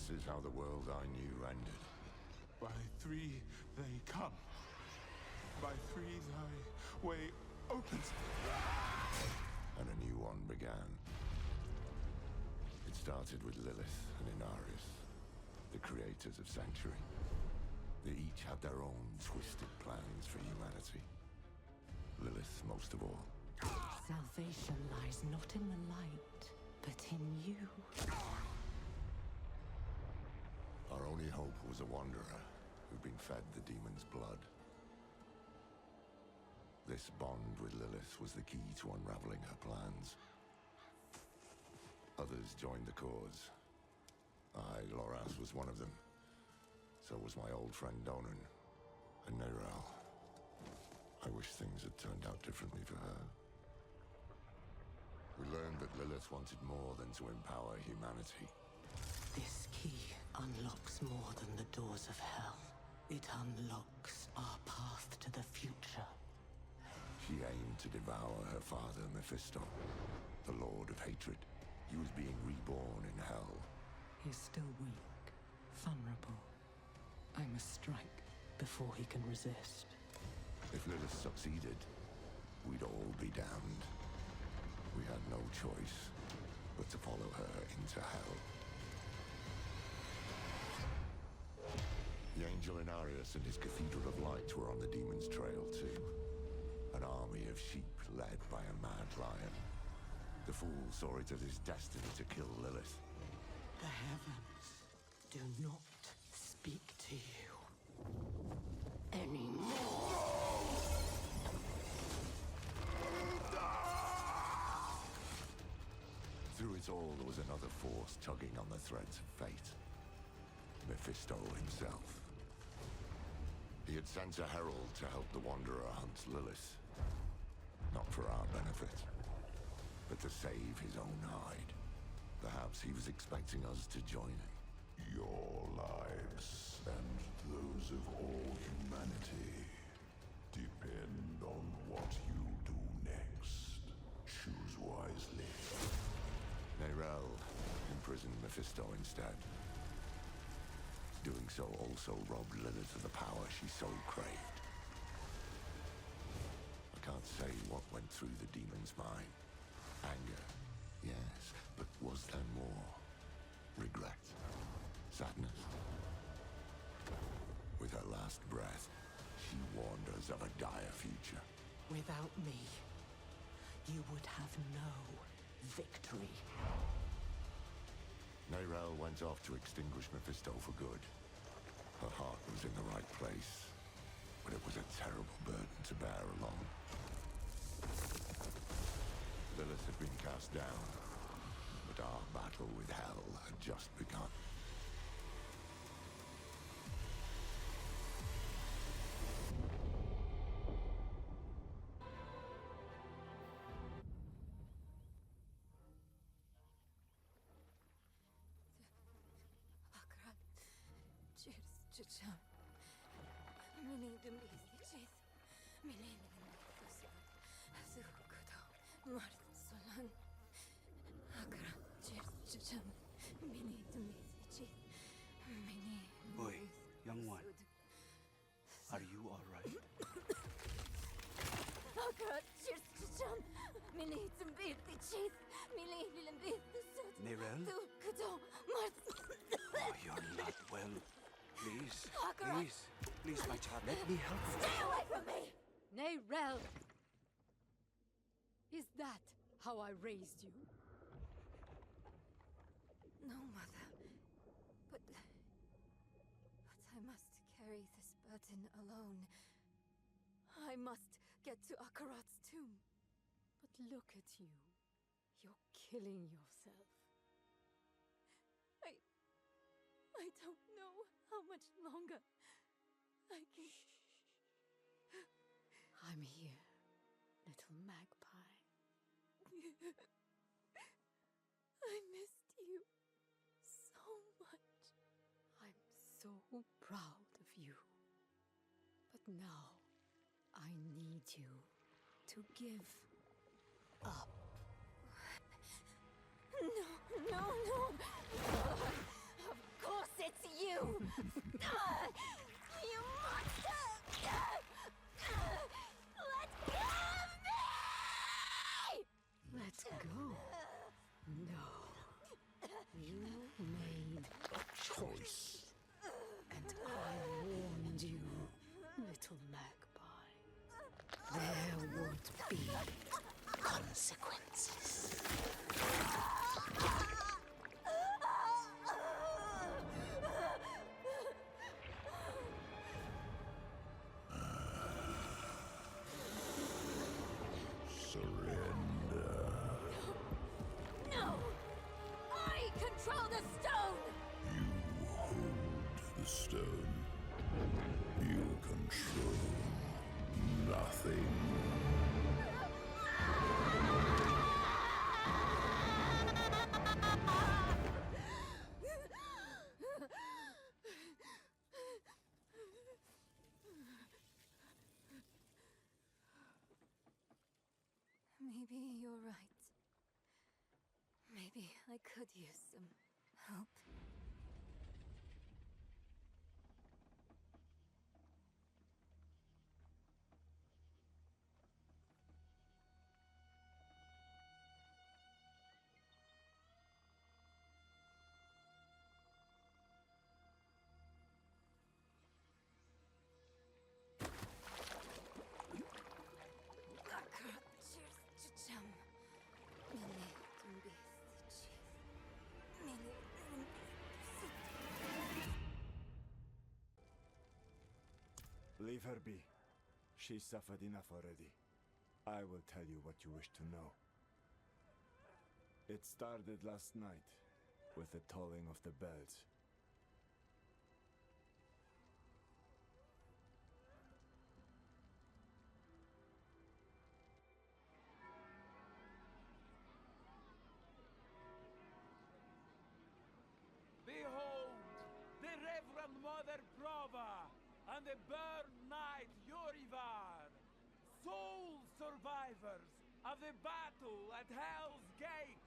This is how the world I knew ended. By three they come. By three thy way opens. And a new one began. It started with Lilith and Inarius, the creators of Sanctuary. They each had their own twisted plans for humanity. Lilith most of all. Salvation lies not in the light, but in you. Our only hope was a wanderer who'd been fed the demon's blood. This bond with Lilith was the key to unraveling her plans. Others joined the cause. I, Loras, was one of them. So was my old friend Donan and Nerel. I wish things had turned out differently for her. We learned that Lilith wanted more than to empower humanity. This key unlocks more than the doors of hell. It unlocks our path to the future. She aimed to devour her father, Mephisto, the Lord of Hatred. He was being reborn in hell. He's still weak, vulnerable. I must strike before he can resist. If Lilith succeeded, we'd all be damned. We had no choice but to follow her into hell. The Angel Inarius and his Cathedral of Light were on the demon's trail too. An army of sheep led by a mad lion. The fool saw it as his destiny to kill Lilith. The heavens do not speak to you anymore. Through it all, there was another force tugging on the threads of fate. Mephisto himself. He had sent a herald to help the Wanderer hunt Lilith. Not for our benefit, but to save his own hide. Perhaps he was expecting us to join him. Your lives and those of all humanity depend on what you do next. Choose wisely. Nerel imprisoned Mephisto instead. Doing so also robbed Lilith of the power she so craved. I can't say what went through the demon's mind. Anger, yes, but was there more? Regret? Sadness? With her last breath, she warned us of a dire future. Without me, you would have no victory. Nerel went off to extinguish Mephisto for good. Her heart was in the right place, but it was a terrible burden to bear alone. Lilith had been cast down, but our battle with hell had just begun. Boy, young one, are you all right? Nerel? Oh, you're not well. Please, please, my child, let me help you. Stay away from me! Nerel! Is that how I raised you? No, Mother. But I must carry this burden alone. I must get to Akarat's tomb. But look at you. You're killing yourself. I don't know how much longer I can... I'm here, little magpie. I missed you so much. I'm so proud of you. But now, I need you to give up. No. Of course You monster! Let go of me! Let go. No. You made a choice. And I warned you, little magpie. There would be consequences. Surrender. No! I control the stone! You hold the stone. You control nothing. Maybe you're right. Maybe I could use some help. Leave her be. She suffered enough already. I will tell you what you wish to know. It started last night, with the tolling of the bells. Behold, the Reverend Mother Prova and the Burn Knight Yorivar, sole survivors of the battle at Hell's Gate.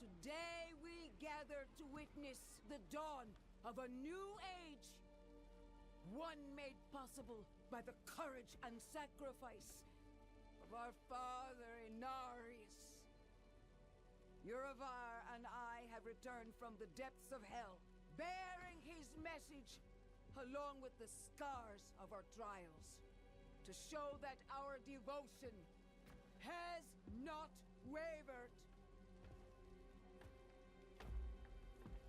Today we gather to witness the dawn of a new age. One made possible by the courage and sacrifice of our father Inarius. Yuravar and I have returned from the depths of hell, bearing his message along with the scars of our trials, to show that our devotion has not wavered.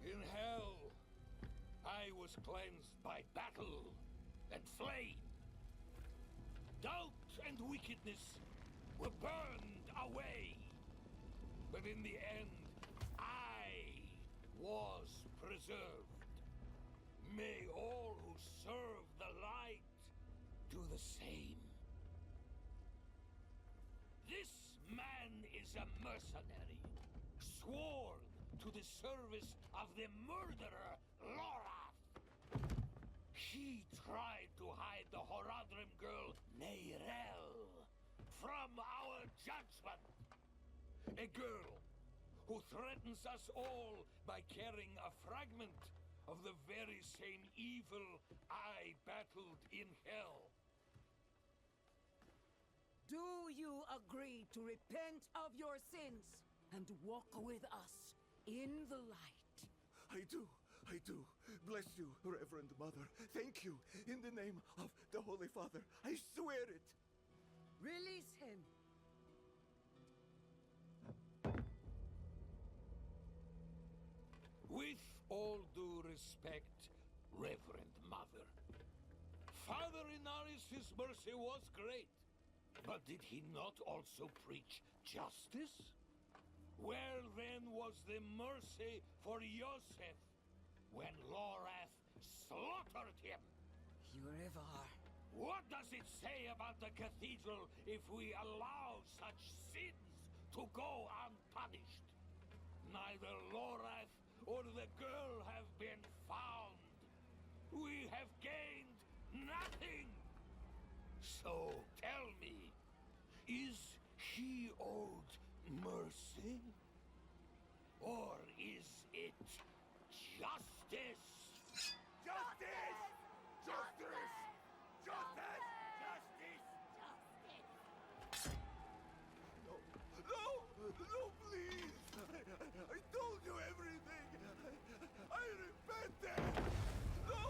In hell, I was cleansed by battle and flame. Doubt and wickedness were burned away. But in the end, I was preserved. May all who serve the light do the same. This man is a mercenary, sworn to the service of the murderer, Lorath. He tried to hide the Horadrim girl, Neyrel, from our judgment. A girl who threatens us all by carrying a fragment of the very same evil I battled in hell. Do you agree to repent of your sins and walk with us in the light? I do. Bless you, Reverend Mother. Thank you. In the name of the Holy Father, I swear it. Release him. With all due respect, Reverend Mother, Father Inarius' mercy was great, but did he not also preach justice? Where then was the mercy for Yosef when Lorath slaughtered him? Yuravar. What does it say about the cathedral if we allow such sins to go unpunished? Neither Lorath or the girl have been found. We have gained nothing. So tell me, is he owed mercy? Or is it justice? Justice! Justice! Justice! Justice! No! No! No, please! I told you everything! I repented! No!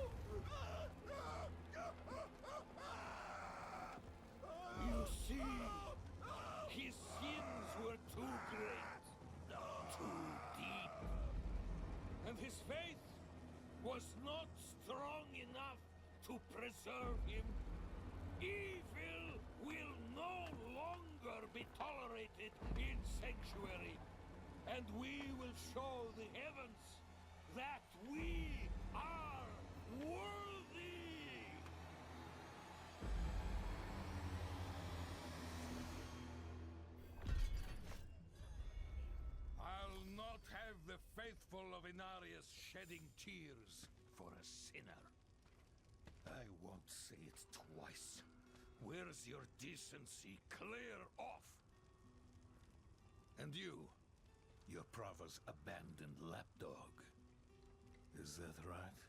You see, his sins were too great, too deep. And his faith was not strong enough to preserve him. Evil will no longer be tolerated in Sanctuary. And we will show the heavens that we are worthy! I'll not have the faithful of Inarius shedding tears for a sinner. I won't say it twice. Where's your decency? Clear off! And you, your Prava's abandoned lapdog. Is that right?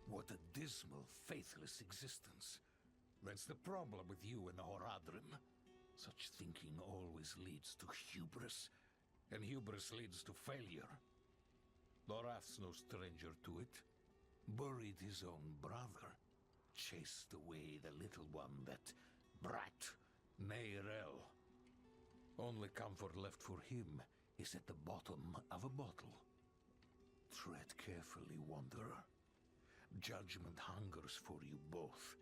What a dismal, faithless existence. That's the problem with you and Horadrim. Such thinking always leads to hubris, and hubris leads to failure. Lorath's no stranger to it. Buried his own brother. Chased away the little one, that brat, Neyrel. Only comfort left for him is at the bottom of a bottle. Tread carefully, Wanderer. Judgment hungers for you both.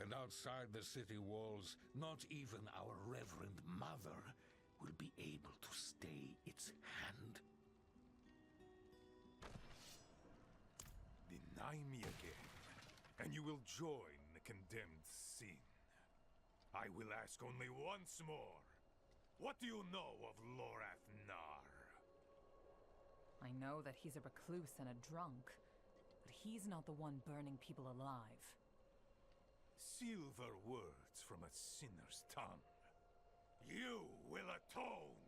And outside the city walls, not even our Reverend Mother will be able to stay its hand. Deny me again, and you will join the condemned sin. I will ask only once more. What do you know of Lorath Nar? I know that he's a recluse and a drunk, but he's not the one burning people alive. Silver words from a sinner's tongue. You will atone!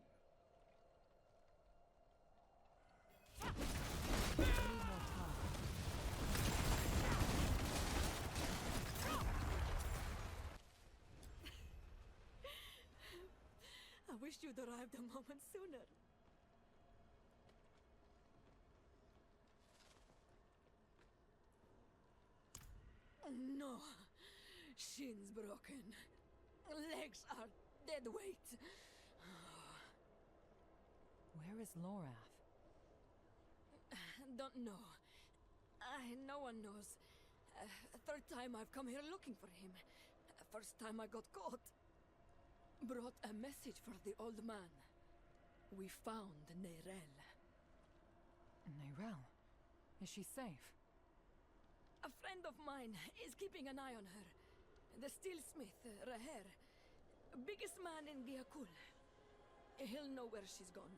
I need more time. I wish you'd arrived a moment sooner. No. Shins broken. Legs are dead weight. Where is Lorath? Don't know. No one knows. Third time I've come here looking for him. First time I got caught. Brought a message for the old man. We found Neyrel. Neyrel? Is she safe? A friend of mine is keeping an eye on her. The steelsmith, Raher. Biggest man in Giakul. He'll know where she's gone.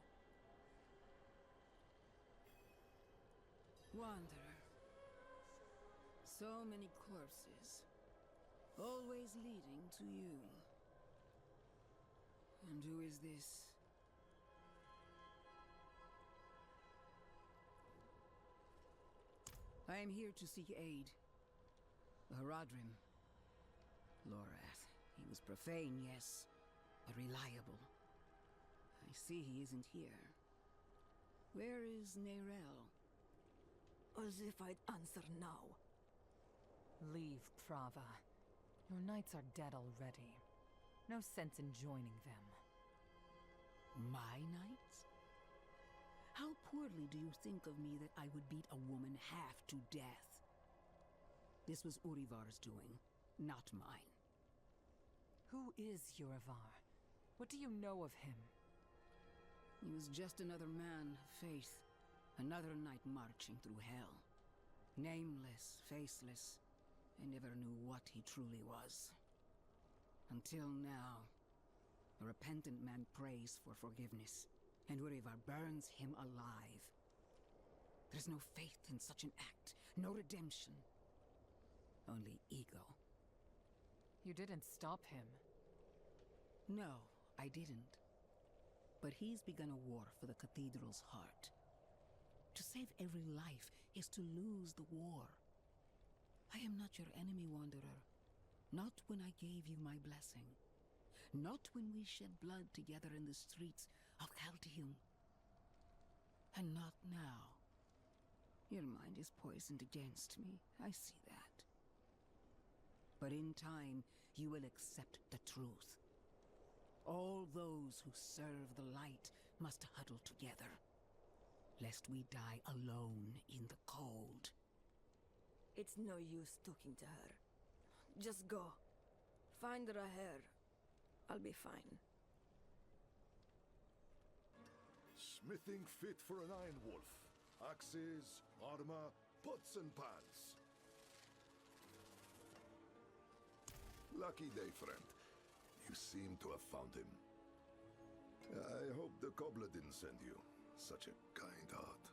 Wanderer. So many corpses. Always leading to you. And who is this? I am here to seek aid. Horadrim. Lorath. He was profane, yes, but reliable. I see he isn't here. Where is Neyrel? As if I'd answer now. Leave, Prava. Your knights are dead already. No sense in joining them. My knights? How poorly do you think of me that I would beat a woman half to death? This was Urivar's doing, not mine. Who is Urivar? What do you know of him? He was just another man of faith. Another knight marching through hell. Nameless, faceless. I never knew what he truly was. Until now. A repentant man prays for forgiveness, and Urivar burns him alive. There's no faith in such an act, no redemption. Only ego. You didn't stop him. No, I didn't. But he's begun a war for the cathedral's heart. To save every life is to lose the war. I am not your enemy, Wanderer. Not when I gave you my blessing. Not when we shed blood together in the streets of Caldeum. And not now. Your mind is poisoned against me. I see that. But in time, you will accept the truth. All those who serve the light must huddle together, lest we die alone in the cold. It's no use talking to her. Just go. Find Raher. I'll be fine. Smithing fit for an iron wolf. Axes, armor, pots and pans. Lucky day, friend. You seem to have found him. I hope the cobbler didn't send you. Such a kind heart.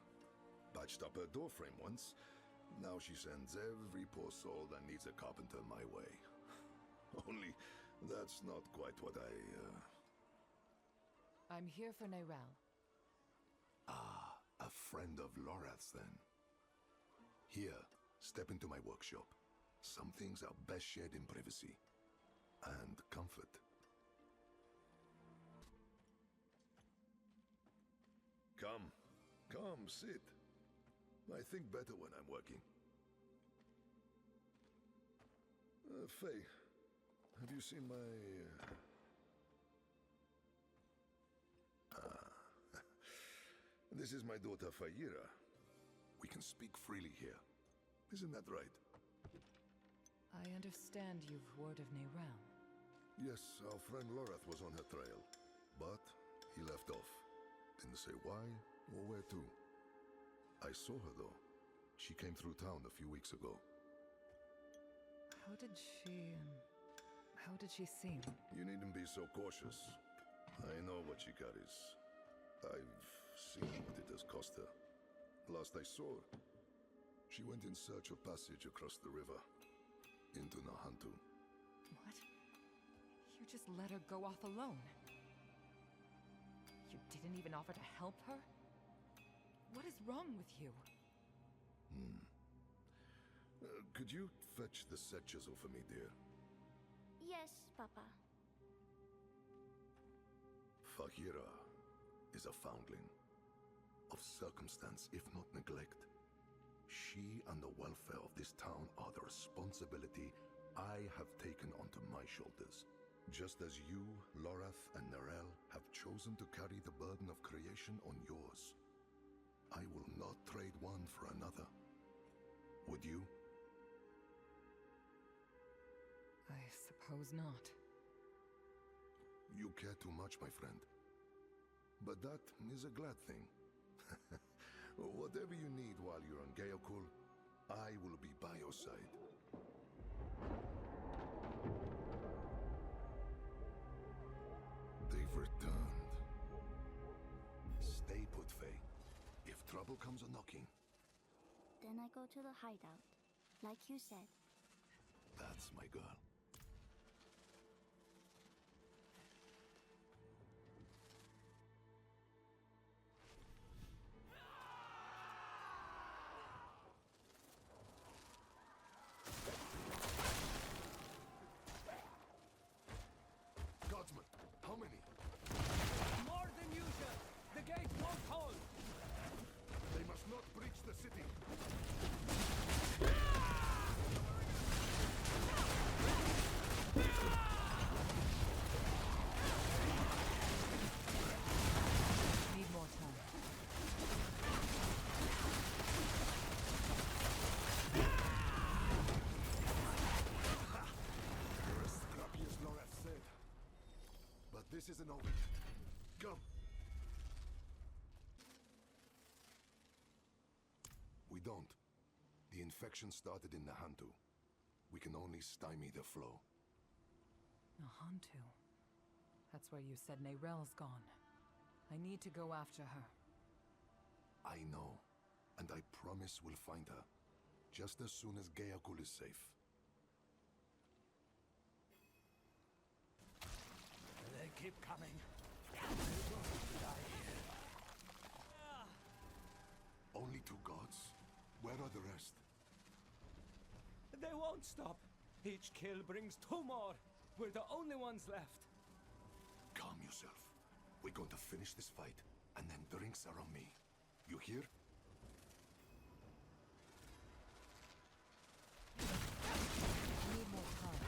Patched up her doorframe once. Now she sends every poor soul that needs a carpenter my way. Only, that's not quite what I'm here for Neyrelle. Ah, a friend of Lorath's then. Here, step into my workshop. Some things are best shared in privacy. And comfort. Come, sit. I think better when I'm working. Faye, have you seen my... This is my daughter Fayira. We can speak freely here. Isn't that right? I understand you've word of Neyrelle. Yes, our friend Lorath was on her trail. But he left off. Didn't say why or where to. I saw her though. She came through town a few weeks ago. How did she seem? You needn't be so cautious. I know what she carries. I've seen what it has cost her. Last I saw her, she went in search of passage across the river. Into Nahantu. What? You just let her go off alone? You didn't even offer to help her? What is wrong with you? Could you fetch the set chisel for me, dear? Yes, Papa. Fahira is a foundling. Of circumstance, if not neglect. She and the welfare of this town are the responsibility I have taken onto my shoulders. Just as you, Lorath, and Neyrelle have chosen to carry the burden of creation on yours. I will not trade one for another. Would you? I suppose not. You care too much, my friend. But that is a glad thing. Whatever you need while you're on Geokul, I will be by your side. They've returned. Stay put, Faye. If trouble comes a-knocking... Then I go to the hideout, like you said. That's my girl. Guardsmen, how many? More than usual! The gate won't hold! They must not breach the city. Need more time. You're as scrappy as Lorath said. But this isn't over yet. Come. We don't. The infection started in Nahantu. We can only stymie the flow. Nahantu. That's where you said Neyrelle's gone. I need to go after her. I know. And I promise we'll find her. Just as soon as Geokul is safe. They keep coming. two gods? Where are the rest? They won't stop. Each kill brings two more. We're the only ones left. Calm yourself. We're going to finish this fight, and then drinks are on me. You hear? Need more time.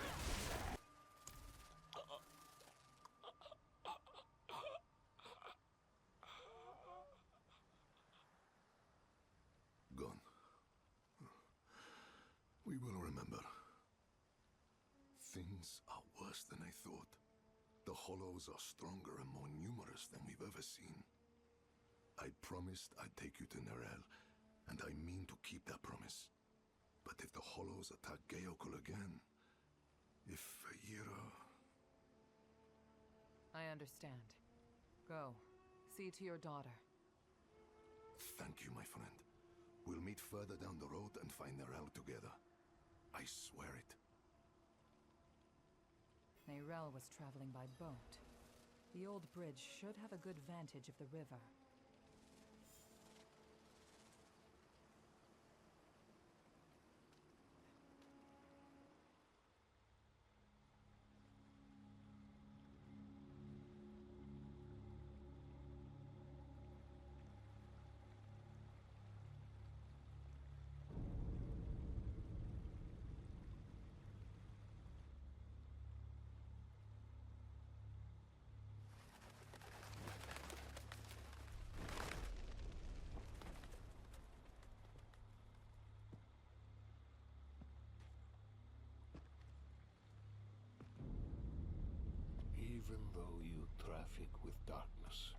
Gone. We will remember. Things are worse than I thought. The Hollows are stronger and more numerous than we've ever seen. I promised I'd take you to Nerel, and I mean to keep that promise. But if the Hollows attack Geokul again, if Yira... I understand. Go. See to your daughter. Thank you, my friend. We'll meet further down the road and find Nerel together. I swear it. Nerel was traveling by boat. The old bridge should have a good vantage of the river. Even though you traffic with darkness,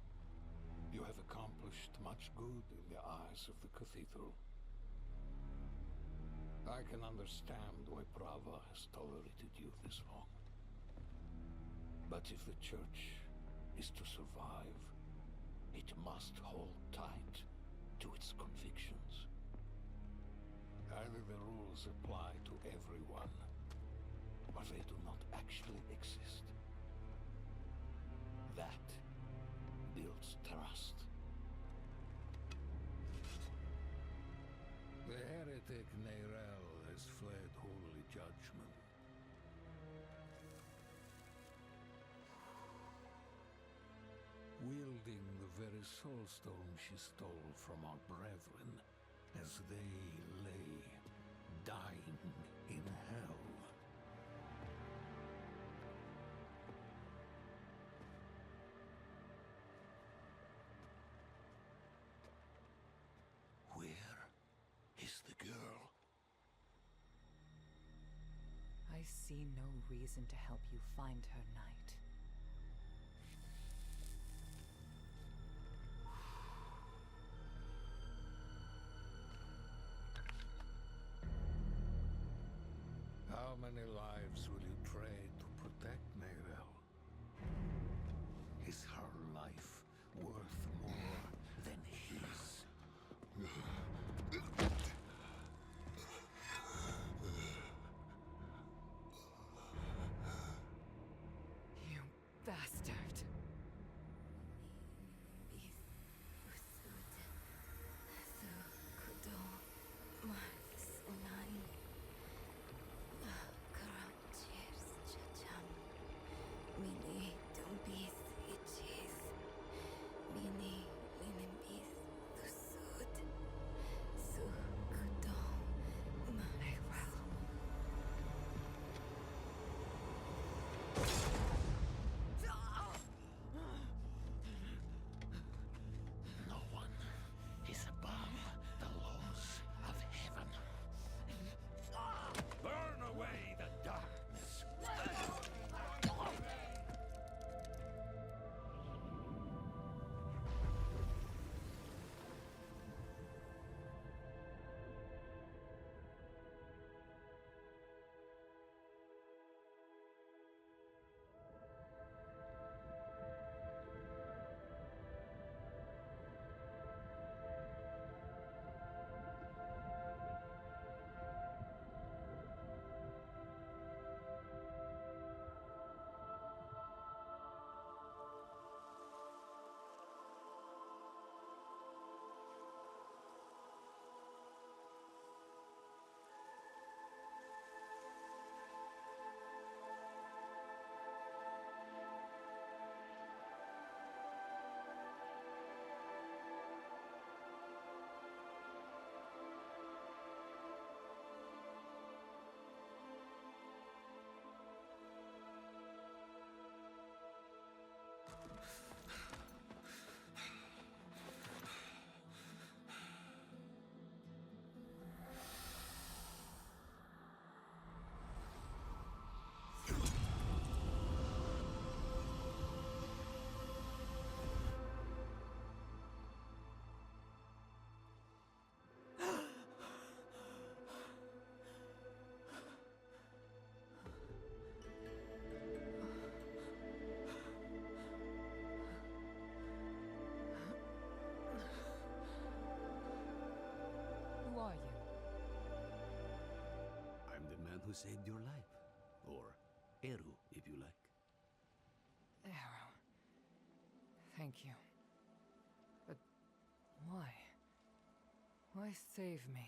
you have accomplished much good in the eyes of the cathedral. I can understand why Prava has tolerated you this long. But if the Church is to survive, it must hold tight to its convictions. Either the rules apply to everyone, or they do not actually exist. That builds trust. The heretic Nerel has fled holy judgment. Wielding the very soulstone she stole from our brethren as they lay dying in hell. Where is the girl? I see no reason to help you find her, Knight. How many lives will you trade to protect Nerel? Is her life worth more than his? You bastard! who saved your life. Or Eru, if you like. Arrow. Thank you. But why? Why save me?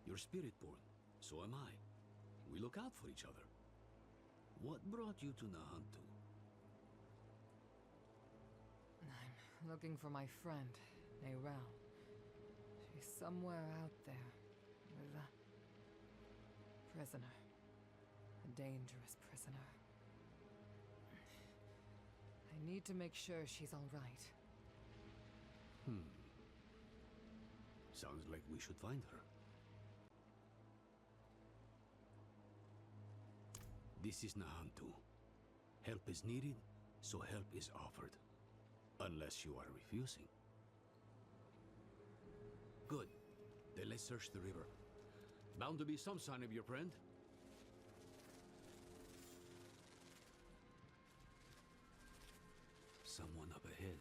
You're spirit-born. So am I. We look out for each other. What brought you to Nahantu? I'm looking for my friend, Neyrel. She's somewhere out there, with a prisoner. A dangerous prisoner. I need to make sure she's all right. Sounds like we should find her. This is Nahantu. Help is needed, so help is offered. Unless you are refusing. Good. Then let's search the river. Bound to be some sign of your friend. Someone up ahead.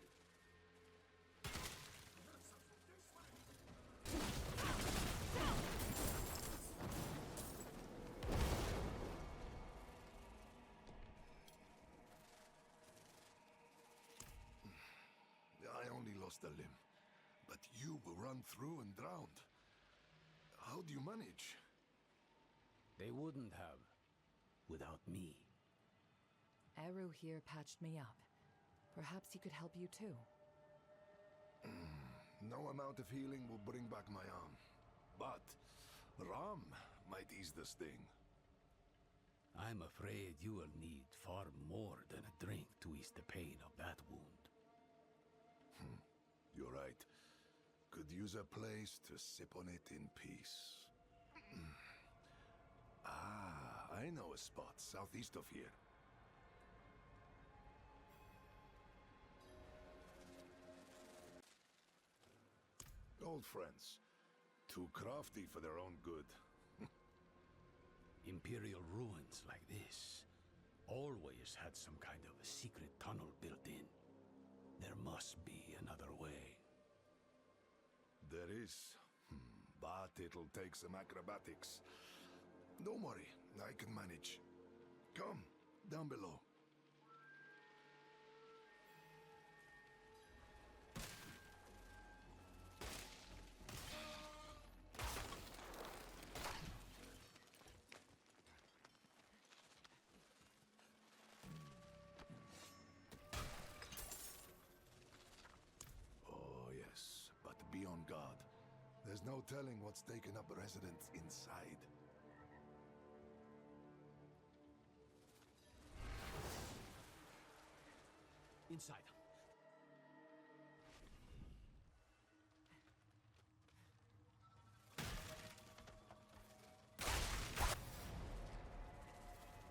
I only lost a limb, but you were run through and drowned. How do you manage? They wouldn't have, without me. Eru here patched me up. Perhaps he could help you too. No amount of healing will bring back my arm. But Ram might ease the sting. I'm afraid you will need far more than a drink to ease the pain of that wound. You're right. Could use a place to sip on it in peace. I know a spot southeast of here. Old friends. Too crafty for their own good. Imperial ruins like this always had some kind of a secret tunnel built in. There must be another way. There is. But it'll take some acrobatics. Don't worry, I can manage. Come, down below. Oh, yes, but be on guard. There's no telling what's taken up residence inside. Inside.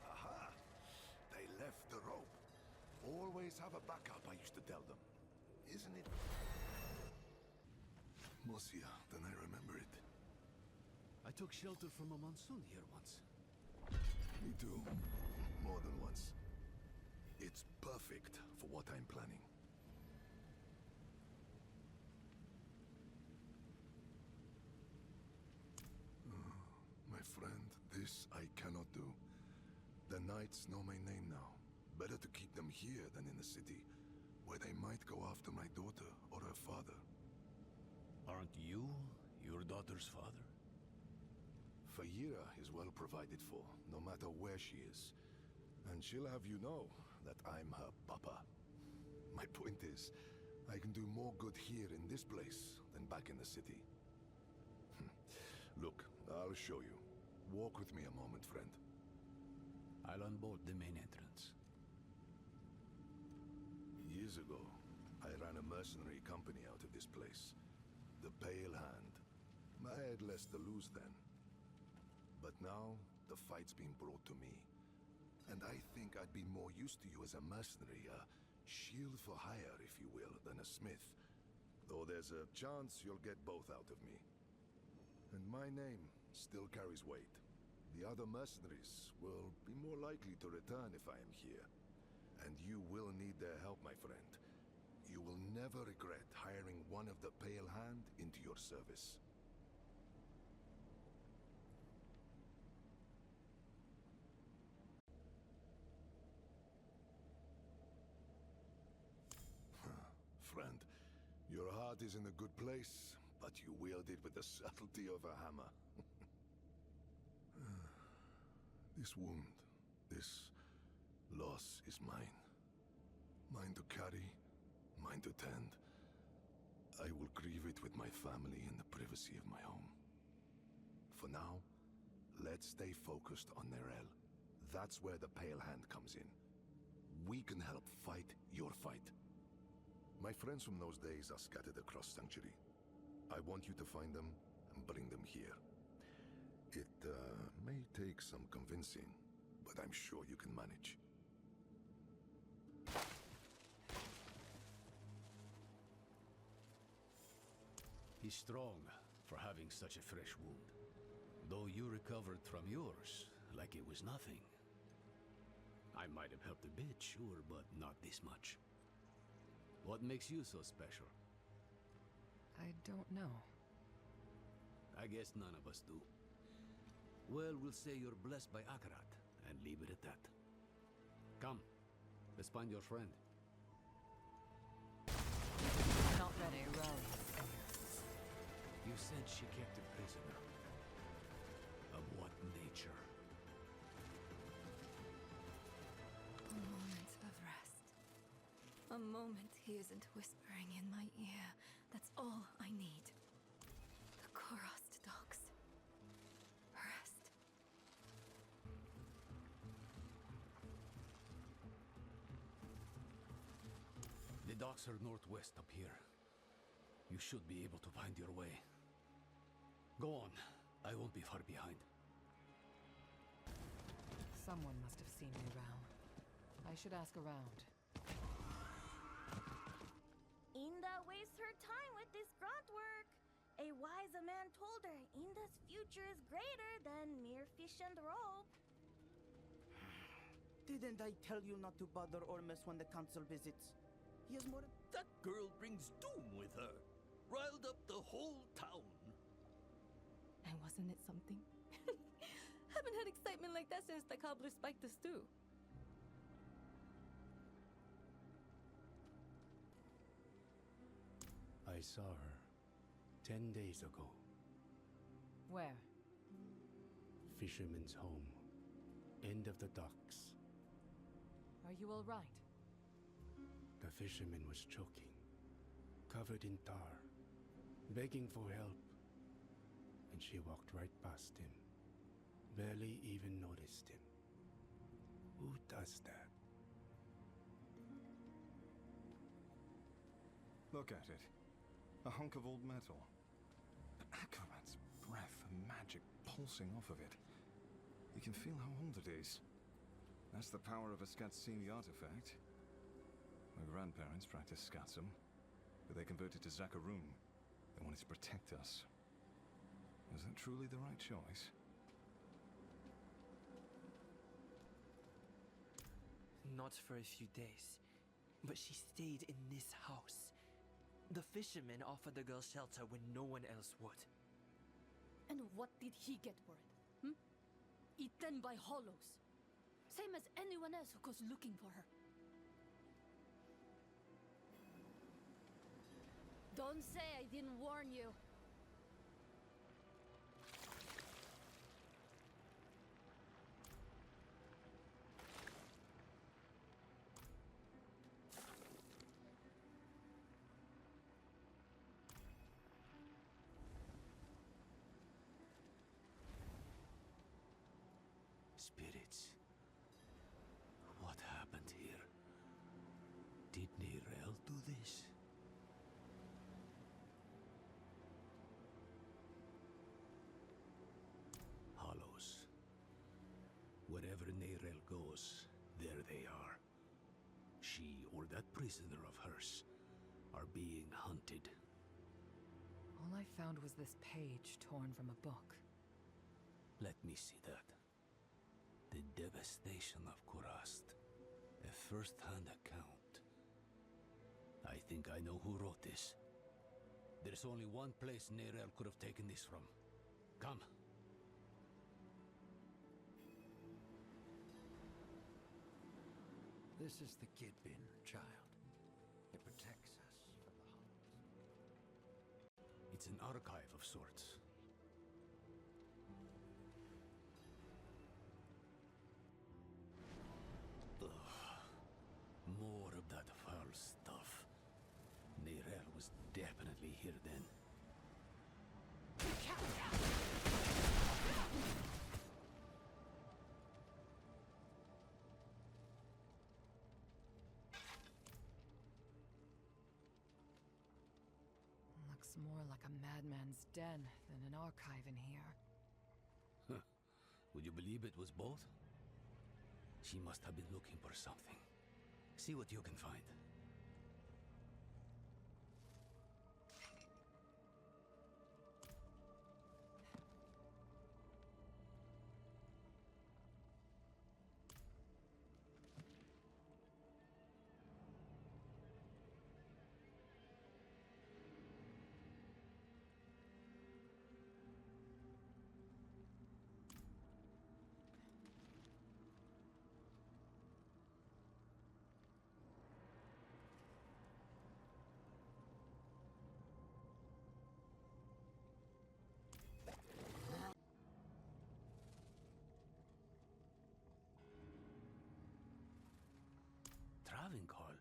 Aha! They left the rope. Always have a backup, I used to tell them. Isn't it? Mosier than I remember it. I took shelter from a monsoon here once. Me too. More than once. It's perfect for what I'm planning. My friend, this I cannot do. The knights know my name now. Better to keep them here than in the city, where they might go after my daughter or her father. Aren't you your daughter's father? Fayira is well provided for, no matter where she is. And she'll have you know that I'm her papa. My point is, I can do more good here in this place than back in the city. Look, I'll show you. Walk with me a moment, friend. I'll unbolt the main entrance. Years ago, I ran a mercenary company out of this place. The Pale Hand. I had less to lose then. But now, the fight's been brought to me. And I think I'd be more used to you as a mercenary, a shield for hire, if you will, than a smith. Though there's a chance you'll get both out of me. And my name still carries weight. The other mercenaries will be more likely to return if I am here. And you will need their help, my friend. You will never regret hiring one of the Pale Hand into your service. heart is in a good place, but you wield it with the subtlety of a hammer. This wound, this loss is mine. Mine to carry, mine to tend. I will grieve it with my family in the privacy of my home. For now, let's stay focused on Nerel. That's where the Pale Hand comes in. We can help fight your fight. My friends from those days are scattered across Sanctuary. I want you to find them and bring them here. It may take some convincing, but I'm sure you can manage. He's strong for having such a fresh wound. Though you recovered from yours like it was nothing. I might have helped a bit, sure, but not this much. What makes you so special? I don't know. I guess none of us do. Well, we'll say you're blessed by Akarat, and leave it at that. Come, let's find your friend. Not ready, rally. You said she kept a prisoner. Of what nature? A moment of rest. A moment he isn't whispering in my ear. That's all I need. The Korost docks. Rest. The docks are northwest up here. You should be able to find your way. Go on. I won't be far behind. Someone must have seen me round. I should ask around. Inda wastes her time with this grunt work. A wise man told her Inda's future is greater than mere fish and rope. Didn't I tell you not to bother Ormus when the council visits? He has more... That girl brings doom with her. Riled up the whole town. And wasn't it something? Haven't had excitement like that since the cobbler spiked the stew. I saw her 10 days ago. Where? Fisherman's home. End of the docks. Are you all right? The fisherman was choking, covered in tar, begging for help. And she walked right past him. Barely even noticed him. Who does that? Look at it. A hunk of old metal. But Akarat's breath and magic pulsing off of it. You can feel how old it is. That's the power of a Skatsini artifact. My grandparents practiced Skatsum, but they converted to Zakarum. They wanted to protect us. Was that truly the right choice? Not for a few days, but she stayed in this house. The fisherman offered the girl shelter when no one else would. And what did he get for it? Eaten by hollows. Same as anyone else who goes looking for her. Don't say I didn't warn you. Spirits. What happened here? Did Nerel do this? Hollows. Wherever Nerel goes, there they are. She or that prisoner of hers are being hunted. All I found was this page torn from a book. Let me see that. The devastation of Kurast. A first-hand account. I think I know who wrote this. There's only one place Nerel could have taken this from. Come. This is the kid bin, child. It protects us from the hollows. It's an archive of sorts. Ugh. More of that foul stuff. Neyrelle was definitely here then. Looks more like a madman's den than an archive in here. Huh. Would you believe it was both? She must have been looking for something. See what you can find. Travinkal?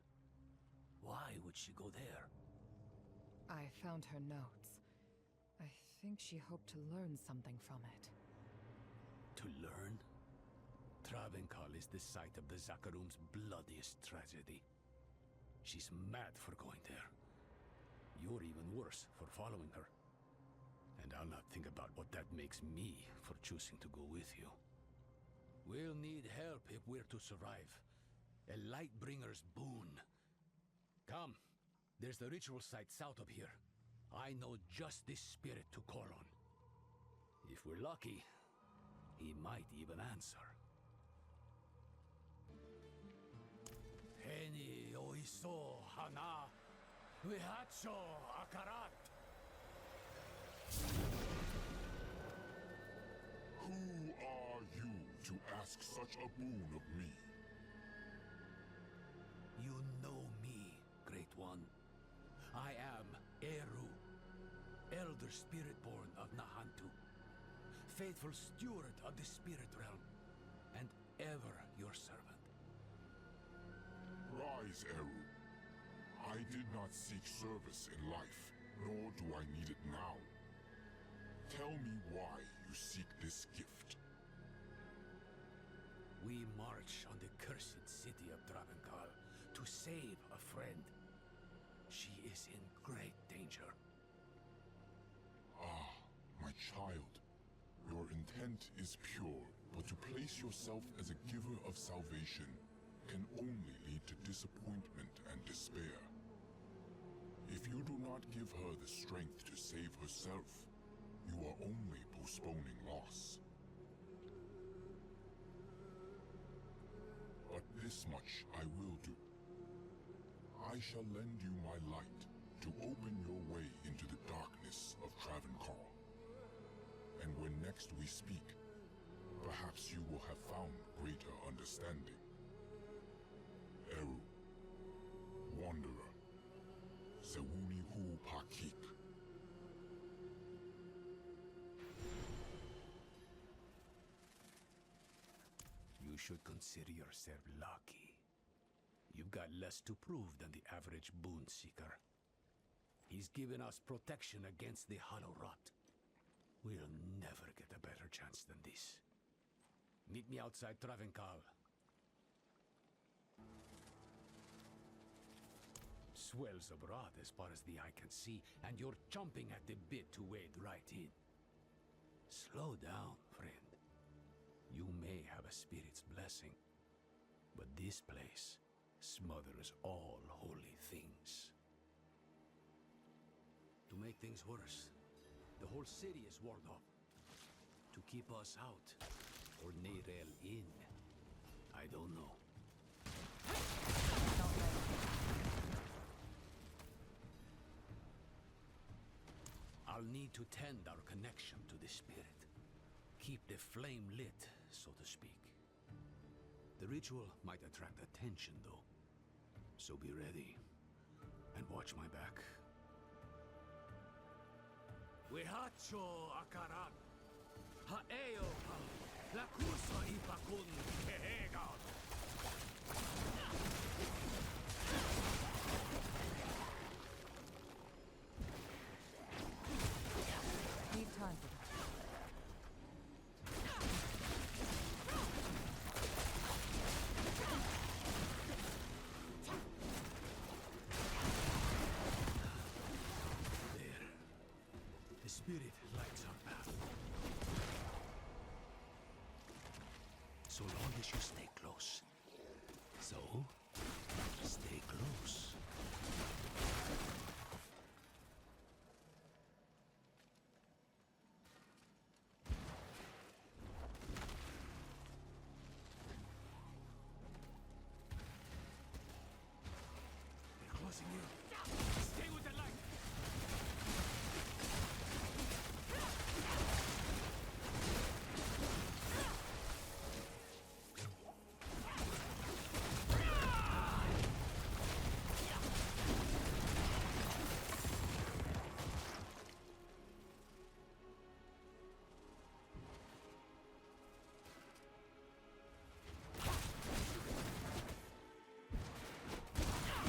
Why would she go there? I found her notes. I think she hoped to learn something from it. To learn? Travinkal is the site of the Zakaroom's bloodiest tragedy. She's mad for going there. You're even worse for following her. And I'll not think about what that makes me for choosing to go with you. We'll need help if we're to survive. A Lightbringer's boon. Come, there's the ritual site south of here. I know just this spirit to call on. If we're lucky, he might even answer. Heni oiso hana vihacho akarat. Who are you to ask such a boon of me? You know me, Great One. I am Eru, Elder Spirit-born of Nahantu, faithful steward of the Spirit Realm, and ever your servant. Rise, Eru. I did not seek service in life, nor do I need it now. Tell me why you seek this gift. We march on the cursed city of Travinkal to save a friend. She is in great danger. Ah, my child. Your intent is pure, but to place yourself as a giver of salvation can only lead to disappointment and despair. If you do not give her the strength to save herself, you are only postponing loss. But this much I will do. I shall lend you my light to open your way into the darkness of Travinkal. And when next we speak, perhaps you will have found greater understanding. Eru, Wanderer, Sewuni Hu Pakik. You should consider yourself lucky. You've got less to prove than the average boon seeker. He's given us protection against the Hollow Rot. We'll never get a better chance than this. Meet me outside Travinkal. Swells of rot as far as the eye can see, and you're chomping at the bit to wade right in. Slow down, friend. You may have a spirit's blessing, but this place smothers all holy things. To make things worse, the whole city is walled off. To keep us out, or Neyrelle in, I don't know. I'll need to tend our connection to the spirit. Keep the flame lit, so to speak. The ritual might attract attention, though. So be ready, and watch my back. Wihacho akaran. Haeo pa. Lakusa ipakun kehegan. Need time for that. The spirit lights our path. So long as you stay close. So, stay close. They're closing in. Stay with the light.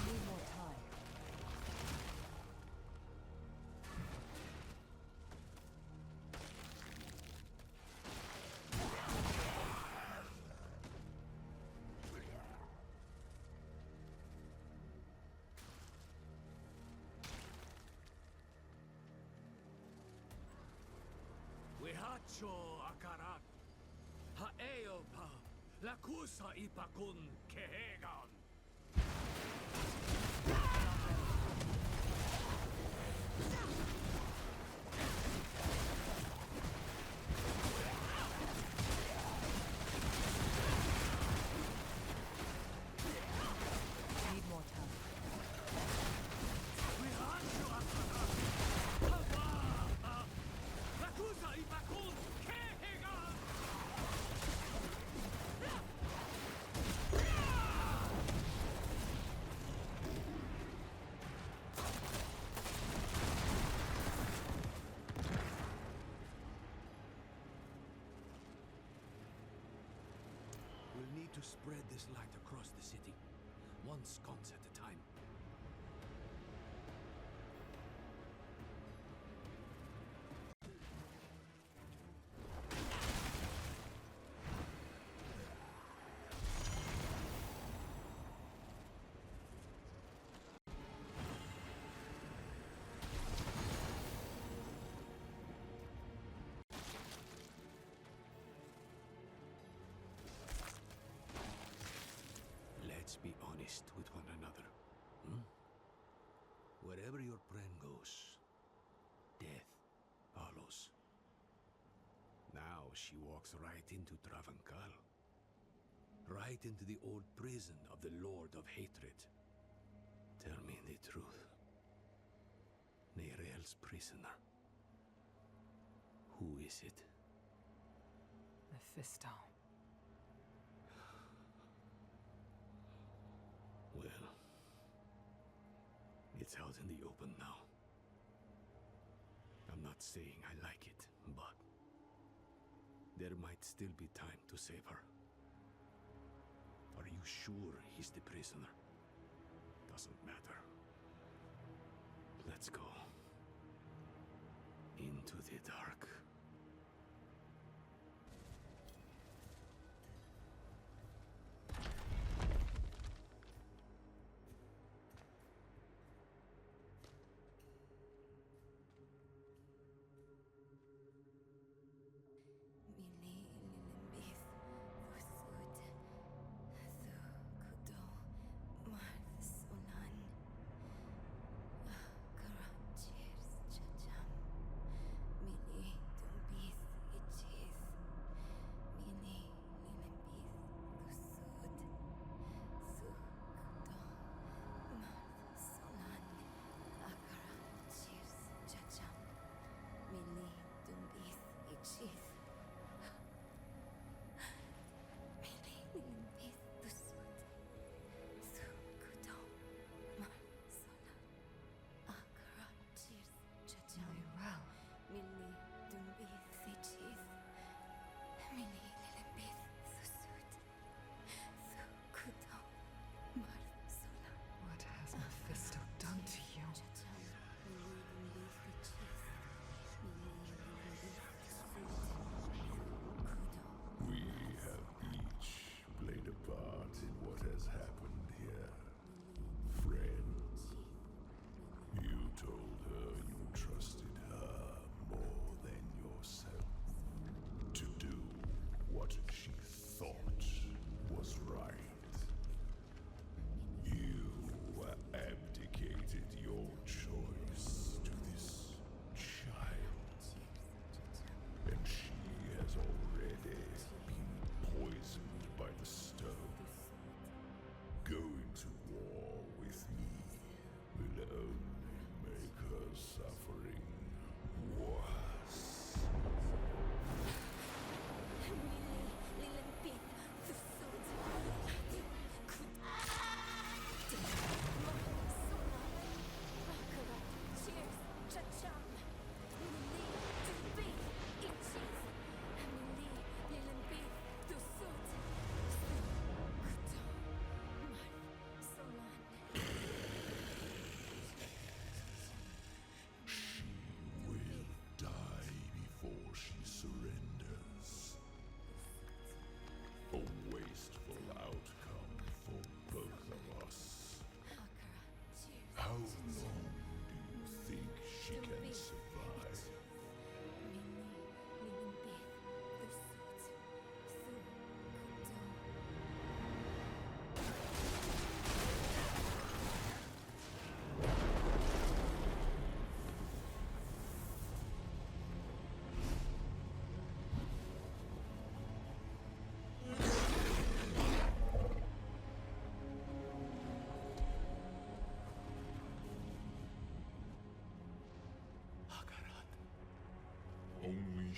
Need more time. Wihacho akaran. Haeo pa. Lakusa ipakun kehegan. Need more time. Wihacho akaran. Hava. Lakusa ipakun kehegan. We'll need to spread this light across the city, one sconce at a time. Let's be honest with one another. Hmm? Wherever your friend goes, death follows. Now she walks right into Travancal. Right into the old prison of the Lord of Hatred. Tell me the truth. Neirel's prisoner. Who is it? Mephisto. Well, it's out in the open now. I'm not saying I like it, but there might still be time to save her. Are you sure he's the prisoner? Doesn't matter. Let's go. Into the dark. Mili lilimbith fusud thu kudo marsunan karachir chacham mili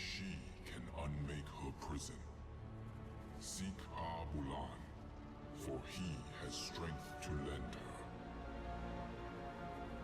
she can unmake her prison. Seek Abulan, for he has strength to lend her.